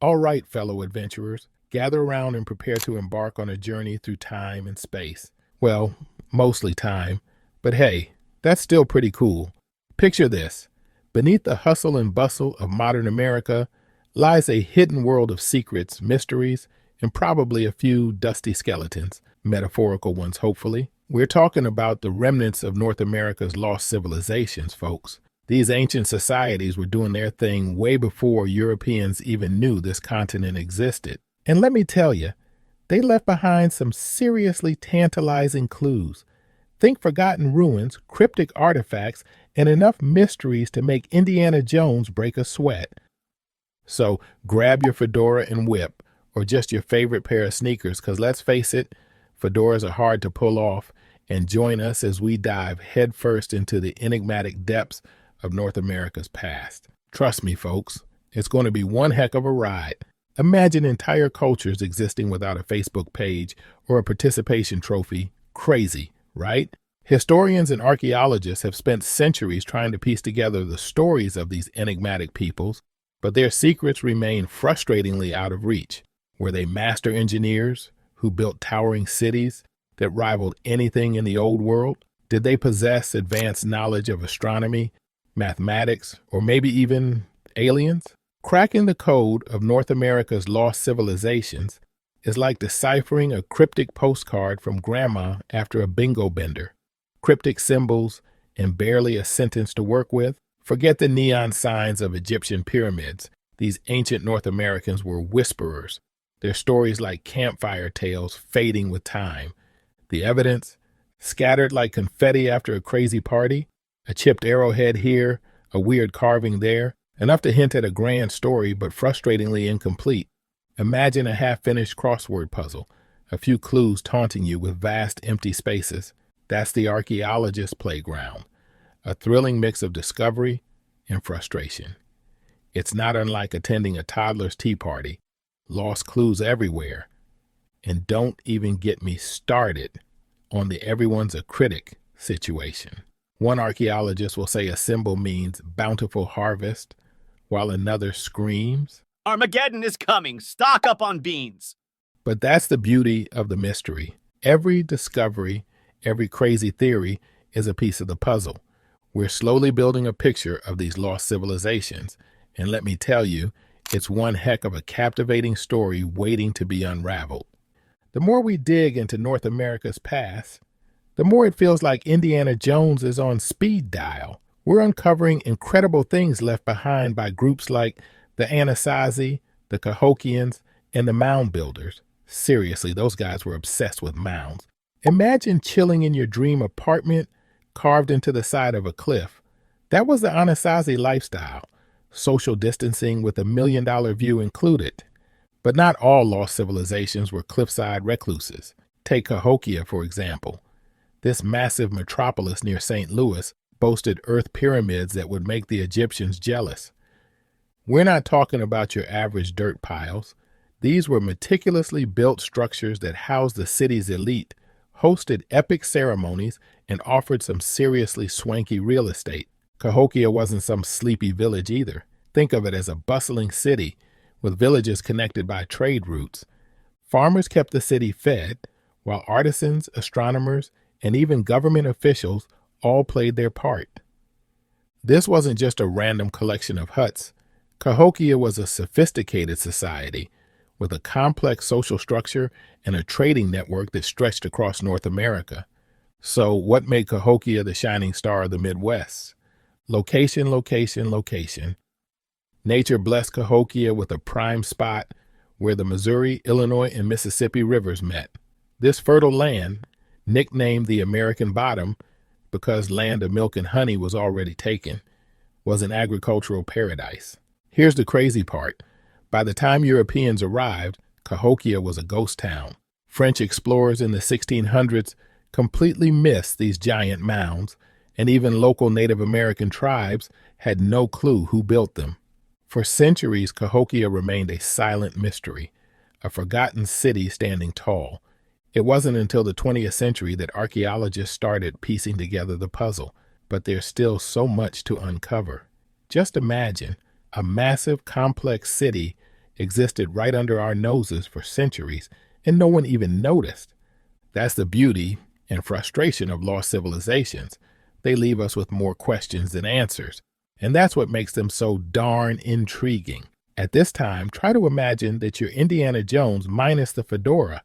All right, fellow adventurers, gather around and prepare to embark on a journey through time and space. Well, mostly time, but hey, that's still pretty cool. Picture this. Beneath the hustle and bustle of modern America lies a hidden world of secrets, mysteries, and probably a few dusty skeletons, metaphorical ones, hopefully. We're talking about the remnants of North America's lost civilizations, folks. These ancient societies were doing their thing way before Europeans even knew this continent existed. And let me tell you, they left behind some seriously tantalizing clues. Think forgotten ruins, cryptic artifacts, and enough mysteries to make Indiana Jones break a sweat. So grab your fedora and whip, or just your favorite pair of sneakers, because let's face it, fedoras are hard to pull off, and join us as we dive headfirst into the enigmatic depths of North America's past. Trust me, folks, it's going to be one heck of a ride. Imagine entire cultures existing without a Facebook page or a participation trophy. Crazy, right? Historians and archaeologists have spent centuries trying to piece together the stories of these enigmatic peoples, but their secrets remain frustratingly out of reach. Were they master engineers who built towering cities that rivaled anything in the old world? Did they possess advanced knowledge of astronomy, mathematics, or maybe even aliens? Cracking the code of North America's lost civilizations is like deciphering a cryptic postcard from grandma after a bingo bender. Cryptic symbols and barely a sentence to work with. Forget the neon signs of Egyptian pyramids. These ancient North Americans were whisperers, their stories like campfire tales fading with time. The evidence? Scattered like confetti after a crazy party. A chipped arrowhead here, a weird carving there, enough to hint at a grand story but frustratingly incomplete. Imagine a half-finished crossword puzzle, a few clues taunting you with vast empty spaces. That's the archaeologist's playground, a thrilling mix of discovery and frustration. It's not unlike attending a toddler's tea party, lost clues everywhere. And don't even get me started on the everyone's a critic situation. One archaeologist will say a symbol means bountiful harvest, while another screams, Armageddon is coming! Stock up on beans! But that's the beauty of the mystery. Every discovery, every crazy theory is a piece of the puzzle. We're slowly building a picture of these lost civilizations, and let me tell you, it's one heck of a captivating story waiting to be unraveled. The more we dig into North America's past, the more it feels like Indiana Jones is on speed dial. We're uncovering incredible things left behind by groups like the Anasazi, the Cahokians, and the mound builders. Seriously, those guys were obsessed with mounds. Imagine chilling in your dream apartment carved into the side of a cliff. That was the Anasazi lifestyle, social distancing with $1 million view included. But not all lost civilizations were cliffside recluses. Take Cahokia, for example. This massive metropolis near St. Louis boasted earth pyramids that would make the Egyptians jealous. We're not talking about your average dirt piles. These were meticulously built structures that housed the city's elite, hosted epic ceremonies, and offered some seriously swanky real estate. Cahokia wasn't some sleepy village either. Think of it as a bustling city with villages connected by trade routes. Farmers kept the city fed, while artisans, astronomers, and even government officials all played their part. This wasn't just a random collection of huts. Cahokia was a sophisticated society with a complex social structure and a trading network that stretched across North America. So what made Cahokia the shining star of the Midwest? Location, location, location. Nature blessed Cahokia with a prime spot where the Missouri, Illinois, and Mississippi rivers met. This fertile land, nicknamed the American Bottom because land of milk and honey was already taken, was an agricultural paradise. Here's the crazy part. By the time Europeans arrived, Cahokia was a ghost town. French explorers in the 1600s completely missed these giant mounds, and even local Native American tribes had no clue who built them. For centuries, Cahokia remained a silent mystery, a forgotten city standing tall. It wasn't until the 20th century that archaeologists started piecing together the puzzle, but there's still so much to uncover. Just imagine a massive, complex city existed right under our noses for centuries, and no one even noticed. That's the beauty and frustration of lost civilizations. They leave us with more questions than answers, and that's what makes them so darn intriguing. At this time, try to imagine that you're Indiana Jones minus the fedora.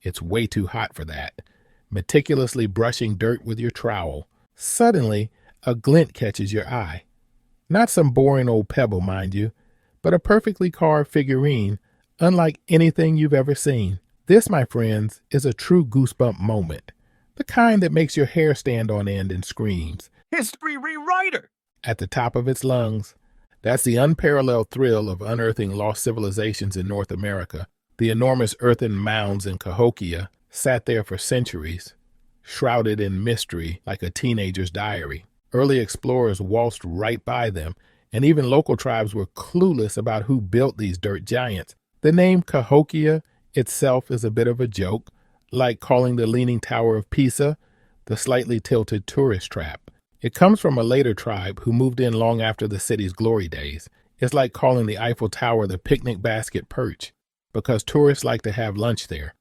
It's way too hot for that. Meticulously brushing dirt with your trowel. Suddenly, a glint catches your eye. Not some boring old pebble, mind you, but a perfectly carved figurine, unlike anything you've ever seen. This, my friends, is a true goosebump moment. The kind that makes your hair stand on end and screams. History rewriter! At the top of its lungs. That's the unparalleled thrill of unearthing lost civilizations in North America. The enormous earthen mounds in Cahokia sat there for centuries, shrouded in mystery like a teenager's diary. Early explorers waltzed right by them, and even local tribes were clueless about who built these dirt giants. The name Cahokia itself is a bit of a joke, like calling the Leaning Tower of Pisa the slightly tilted tourist trap. It comes from a later tribe who moved in long after the city's glory days. It's like calling the Eiffel Tower the picnic basket perch, because tourists like to have lunch there.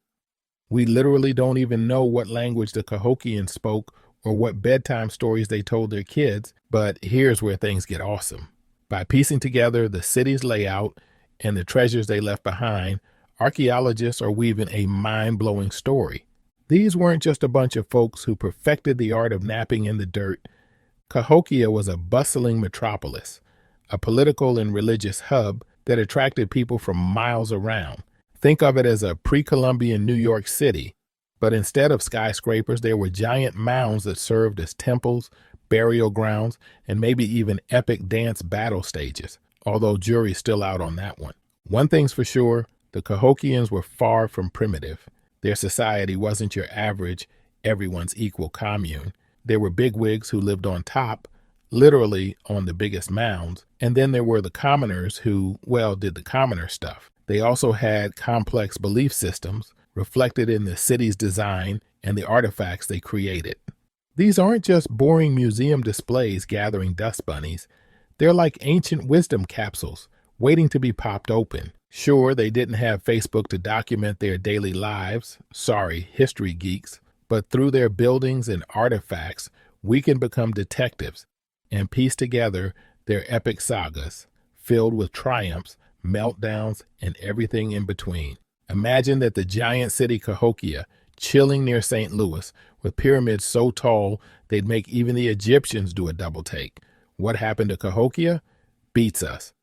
We literally don't even know what language the Cahokians spoke or what bedtime stories they told their kids, but here's where things get awesome. By piecing together the city's layout and the treasures they left behind, archaeologists are weaving a mind-blowing story. These weren't just a bunch of folks who perfected the art of napping in the dirt. Cahokia was a bustling metropolis, a political and religious hub that attracted people from miles around. Think of it as a pre-Columbian New York City, but instead of skyscrapers, there were giant mounds that served as temples, burial grounds, and maybe even epic dance battle stages, although jury's still out on that one. One thing's for sure, the Cahokians were far from primitive. Their society wasn't your average, everyone's equal commune. There were bigwigs who lived on top, literally on the biggest mounds, and then there were the commoners who, well, did the commoner stuff. They also had complex belief systems reflected in the city's design and the artifacts they created. These aren't just boring museum displays gathering dust bunnies. They're like ancient wisdom capsules waiting to be popped open. Sure, they didn't have Facebook to document their daily lives. Sorry, history geeks. But through their buildings and artifacts, we can become detectives and piece together their epic sagas, filled with triumphs, meltdowns, and everything in between. Imagine that the giant city Cahokia, chilling near St. Louis, with pyramids so tall they'd make even the Egyptians do a double take. What happened to Cahokia? Beats us.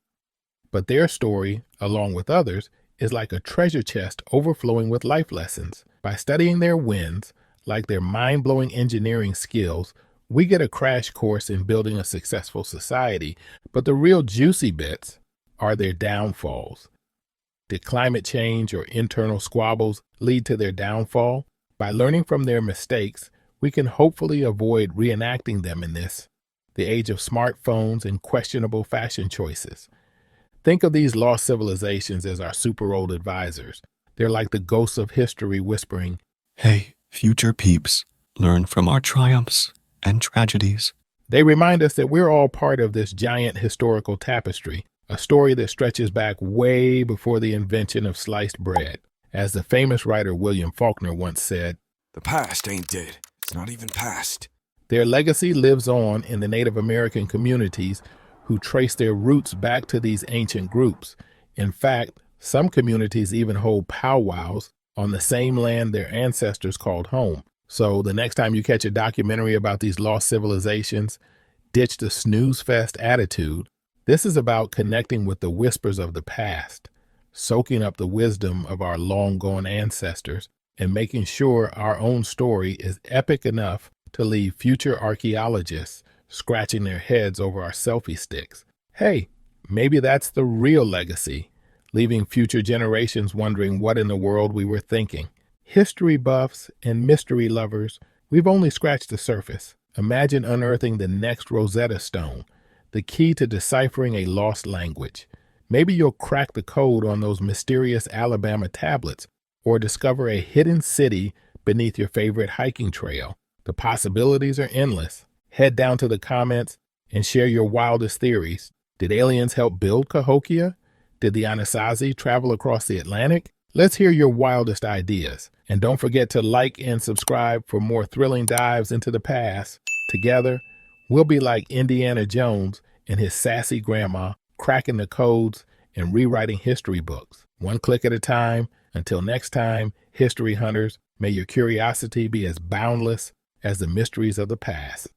But their story, along with others, is like a treasure chest overflowing with life lessons. By studying their wins, like their mind-blowing engineering skills, we get a crash course in building a successful society, but the real juicy bits are their downfalls. Did climate change or internal squabbles lead to their downfall? By learning from their mistakes, we can hopefully avoid reenacting them in this, the age of smartphones and questionable fashion choices. Think of these lost civilizations as our super old advisors. They're like the ghosts of history whispering, "Hey, future peeps, learn from our triumphs and tragedies." They remind us that we're all part of this giant historical tapestry, a story that stretches back way before the invention of sliced bread. As the famous writer William Faulkner once said, "The past ain't dead. It's not even past." Their legacy lives on in the Native American communities who trace their roots back to these ancient groups. In fact, some communities even hold powwows on the same land their ancestors called home. So the next time you catch a documentary about these lost civilizations, ditch the snooze fest attitude. This is about connecting with the whispers of the past, soaking up the wisdom of our long-gone ancestors, and making sure our own story is epic enough to leave future archaeologists scratching their heads over our selfie sticks. Hey, maybe that's the real legacy, leaving future generations wondering what in the world we were thinking. History buffs and mystery lovers, we've only scratched the surface. Imagine unearthing the next Rosetta Stone, the key to deciphering a lost language. Maybe you'll crack the code on those mysterious Alabama tablets or discover a hidden city beneath your favorite hiking trail. The possibilities are endless. Head down to the comments and share your wildest theories. Did aliens help build Cahokia? Did the Anasazi travel across the Atlantic? Let's hear your wildest ideas. And don't forget to like and subscribe for more thrilling dives into the past. Together, we'll be like Indiana Jones and his sassy grandma, cracking the codes and rewriting history books. One click at a time. Until next time, history hunters, may your curiosity be as boundless as the mysteries of the past.